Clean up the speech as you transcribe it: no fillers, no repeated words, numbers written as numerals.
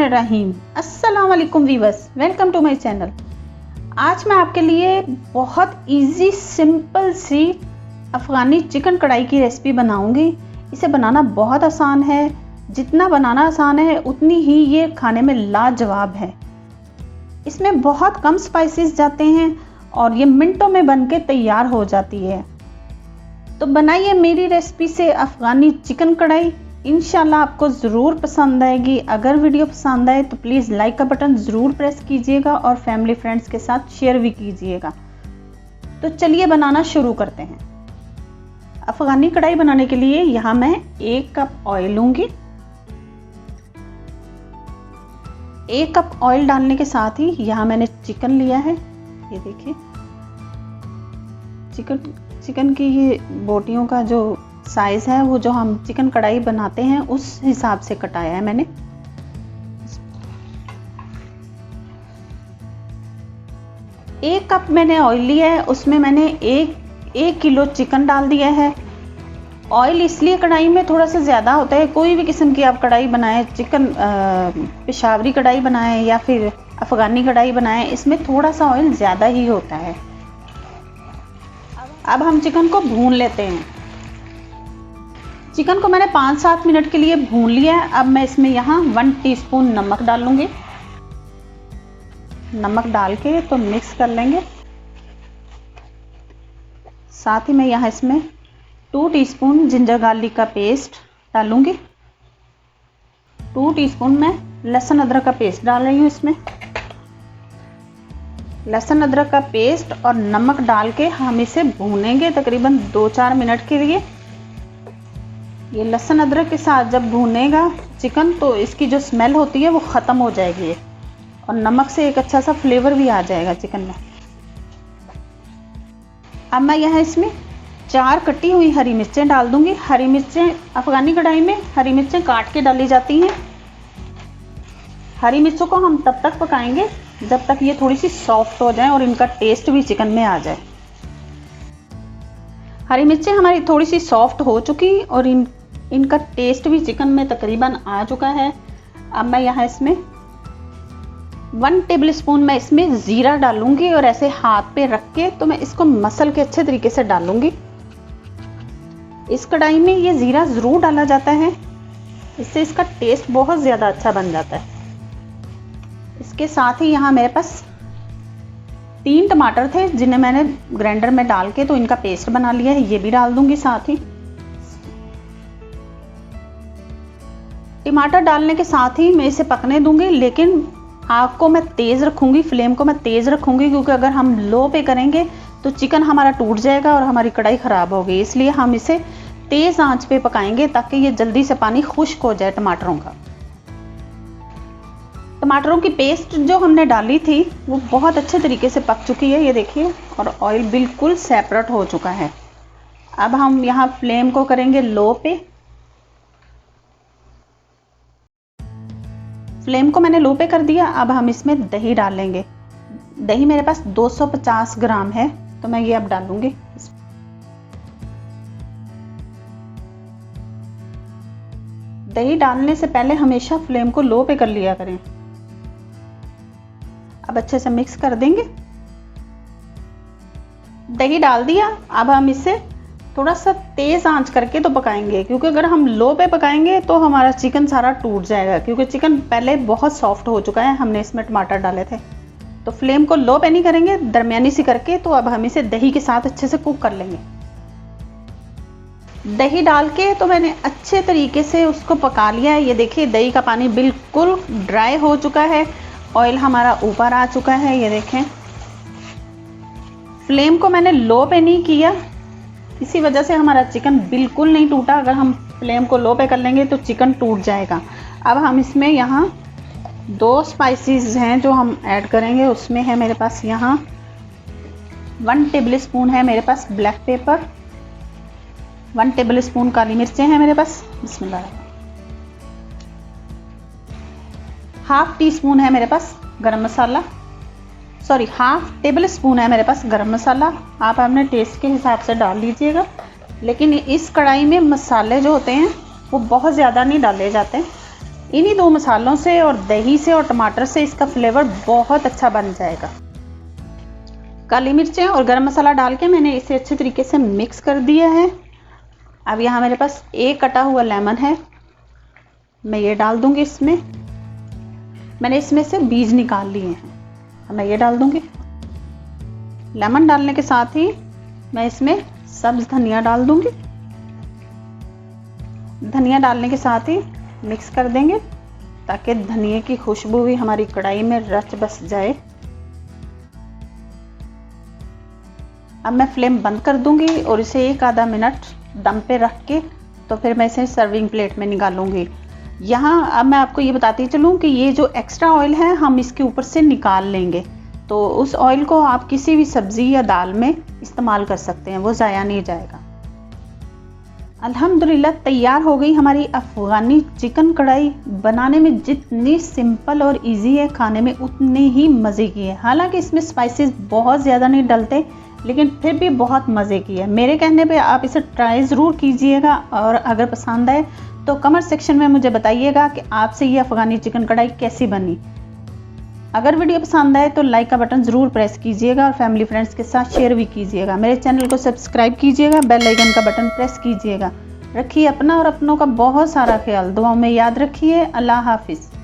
बिस्मिल्लाहिर्रहमानिर्रहीम। अस्सलाम वालेकुम viewers, welcome to my channel. आज मैं आपके लिए बहुत इजी सिंपल सी अफ़गानी चिकन कढ़ाई की रेसिपी बनाऊंगी। इसे बनाना बहुत आसान है, जितना बनाना आसान है उतनी ही ये खाने में लाजवाब है। इसमें बहुत कम स्पाइसेस जाते हैं और ये मिनटों में बन के तैयार हो जाती है। तो बनाइए मेरी रेसिपी से अफ़गानी चिकन कढ़ाई, इंशाल्लाह आपको ज़रूर पसंद आएगी। अगर वीडियो पसंद आए तो प्लीज़ लाइक का बटन ज़रूर प्रेस कीजिएगा और फैमिली फ्रेंड्स के साथ शेयर भी कीजिएगा। तो चलिए बनाना शुरू करते हैं। अफ़गानी कढ़ाई बनाने के लिए यहाँ मैं 1 कप ऑयल लूँगी। 1 कप ऑयल डालने के साथ ही यहाँ मैंने चिकन लिया है। ये देखिए चिकन की ये बोटियों का जो साइज़ है वो जो हम चिकन कढ़ाई बनाते हैं उस हिसाब से कटाया है मैंने। 1 कप मैंने ऑयल लिया है, उसमें मैंने एक किलो चिकन डाल दिया है। ऑयल इसलिए कढ़ाई में थोड़ा सा ज़्यादा होता है, कोई भी किस्म की आप कढ़ाई बनाएं, चिकन पेशावरी कढ़ाई बनाएं या फिर अफ़गानी कढ़ाई बनाएं, इसमें थोड़ा सा ऑयल ज़्यादा ही होता है। अब हम चिकन को भून लेते हैं। चिकन को मैंने 5-7 मिनट के लिए भून लिया है। अब मैं इसमें यहाँ 1 टीस्पून नमक डालूंगी। नमक डाल के तो मिक्स कर लेंगे। साथ ही मैं यहाँ इसमें 2 टीस्पून जिंजर गार्लिक का पेस्ट डालूंगी। 2 टीस्पून मैं लहसुन अदरक का पेस्ट डाल रही हूँ। इसमें लहसुन अदरक का पेस्ट और नमक डाल के हम इसे भूनेंगे तकरीबन 2-4 मिनट के लिए। ये लहसुन अदरक के साथ जब भूनेगा चिकन तो इसकी जो स्मेल होती है वो ख़त्म हो जाएगी और नमक से एक अच्छा सा फ्लेवर भी आ जाएगा चिकन में। अब मैं यहाँ इसमें 4 कटी हुई हरी मिर्चें डाल दूंगी। हरी मिर्चें अफ़गानी कढ़ाई में हरी मिर्चें काट के डाली जाती हैं। हरी मिर्चों को हम तब तक पकाएंगे जब तक ये थोड़ी सी सॉफ्ट हो जाए और इनका टेस्ट भी चिकन में आ जाए। हरी मिर्चें हमारी थोड़ी सी सॉफ्ट हो चुकी और इनका टेस्ट भी चिकन में तकरीबन आ चुका है। अब मैं यहाँ इसमें 1 टेबल स्पून मैं इसमें ज़ीरा डालूंगी और ऐसे हाथ पे रख के तो मैं इसको मसल के अच्छे तरीके से डालूंगी। इस कढ़ाई में ये ज़ीरा ज़रूर डाला जाता है, इससे इसका टेस्ट बहुत ज़्यादा अच्छा बन जाता है। इसके साथ ही यहाँ मेरे पास 3 टमाटर थे जिन्हें मैंने ग्राइंडर में डाल के तो इनका पेस्ट बना लिया है, ये भी डाल दूंगी साथ ही। टमाटर डालने के साथ ही मैं इसे पकने दूंगी, लेकिन आग को मैं तेज़ रखूंगी, फ्लेम को मैं तेज़ रखूंगी, क्योंकि अगर हम लो पे करेंगे तो चिकन हमारा टूट जाएगा और हमारी कढ़ाई ख़राब होगी। इसलिए हम इसे तेज़ आंच पे पकाएंगे ताकि ये जल्दी से पानी खुश्क हो जाए टमाटरों का। टमाटरों की पेस्ट जो हमने डाली थी वो बहुत अच्छे तरीके से पक चुकी है, ये देखिए, और ऑयल बिल्कुल सेपरेट हो चुका है। अब हम यहाँ फ्लेम को करेंगे लो पे। फ्लेम को मैंने लो पे कर दिया। अब हम इसमें दही डालेंगे। दही मेरे पास 250 ग्राम है तो मैं ये अब डालूंगी। दही डालने से पहले हमेशा फ्लेम को लो पे कर लिया करें। अब अच्छे से मिक्स कर देंगे। दही डाल दिया। अब हम इसे थोड़ा सा तेज़ आंच करके तो पकाएंगे, क्योंकि अगर हम लो पे पकाएंगे तो हमारा चिकन सारा टूट जाएगा, क्योंकि चिकन पहले बहुत सॉफ्ट हो चुका है, हमने इसमें टमाटर डाले थे। तो फ्लेम को लो पे नहीं करेंगे, दरमियानी सी करके तो अब हम इसे दही के साथ अच्छे से कुक कर लेंगे। दही डाल के तो मैंने अच्छे तरीके से उसको पका लिया है। ये देखिए दही का पानी बिल्कुल ड्राई हो चुका है, ऑयल हमारा ऊपर आ चुका है, ये देखें। फ्लेम को मैंने लो पे नहीं किया, इसी वजह से हमारा चिकन बिल्कुल नहीं टूटा। अगर हम फ्लेम को लो पे कर लेंगे तो चिकन टूट जाएगा। अब हम इसमें यहाँ 2 स्पाइसेस हैं जो हम ऐड करेंगे। उसमें है मेरे पास यहाँ 1 टेबल स्पून है मेरे पास ब्लैक पेपर, 1 टेबल स्पून काली मिर्चें हैं मेरे पास, बिस्मिल्लाह। 1/2 टीस्पून है मेरे पास गरम मसाला, सॉरी 1/2 टेबल स्पून है मेरे पास गरम मसाला। आप अपने टेस्ट के हिसाब से डाल लीजिएगा, लेकिन इस कढ़ाई में मसाले जो होते हैं वो बहुत ज़्यादा नहीं डाले जाते। इन्हीं 2 मसालों से और दही से और टमाटर से इसका फ्लेवर बहुत अच्छा बन जाएगा। काली मिर्चें और गरम मसाला डाल के मैंने इसे अच्छे तरीके से मिक्स कर दिया है। अब यहाँ मेरे पास एक कटा हुआ लेमन है, मैं ये डाल दूंगी इसमें। मैंने इसमें से बीज निकाल लिए हैं, अब मैं ये डाल दूंगी। लेमन डालने के साथ ही मैं इसमें सब्ज धनिया डाल दूंगी। धनिया डालने के साथ ही मिक्स कर देंगे ताकि धनिया की खुशबू भी हमारी कढ़ाई में रच बस जाए। अब मैं फ्लेम बंद कर दूंगी और इसे 1 आधा मिनट दम पे रख के तो फिर मैं इसे सर्विंग प्लेट में निकालूंगी। यहाँ अब मैं आपको ये बताती चलूँ कि ये जो एक्स्ट्रा ऑयल है हम इसके ऊपर से निकाल लेंगे, तो उस ऑयल को आप किसी भी सब्ज़ी या दाल में इस्तेमाल कर सकते हैं, वो ज़ाया नहीं जाएगा। अल्हम्दुलिल्लाह तैयार हो गई हमारी अफ़गानी चिकन कढ़ाई। बनाने में जितनी सिंपल और इजी है, खाने में उतनी ही मज़े की है। हालांकि इसमें स्पाइसेस बहुत ज़्यादा नहीं डलते, लेकिन फिर भी बहुत मज़े की है। मेरे कहने पे आप इसे ट्राई ज़रूर कीजिएगा और अगर पसंद आए तो कमेंट सेक्शन में मुझे बताइएगा कि आपसे ये अफ़गानी चिकन कढ़ाई कैसी बनी। अगर वीडियो पसंद आए तो लाइक का बटन ज़रूर प्रेस कीजिएगा और फैमिली फ्रेंड्स के साथ शेयर भी कीजिएगा। मेरे चैनल को सब्सक्राइब कीजिएगा, बेल आइकन का बटन प्रेस कीजिएगा। रखिए अपना और अपनों का बहुत सारा ख्याल, दुआओं में याद रखिए। अल्लाह हाफिज़।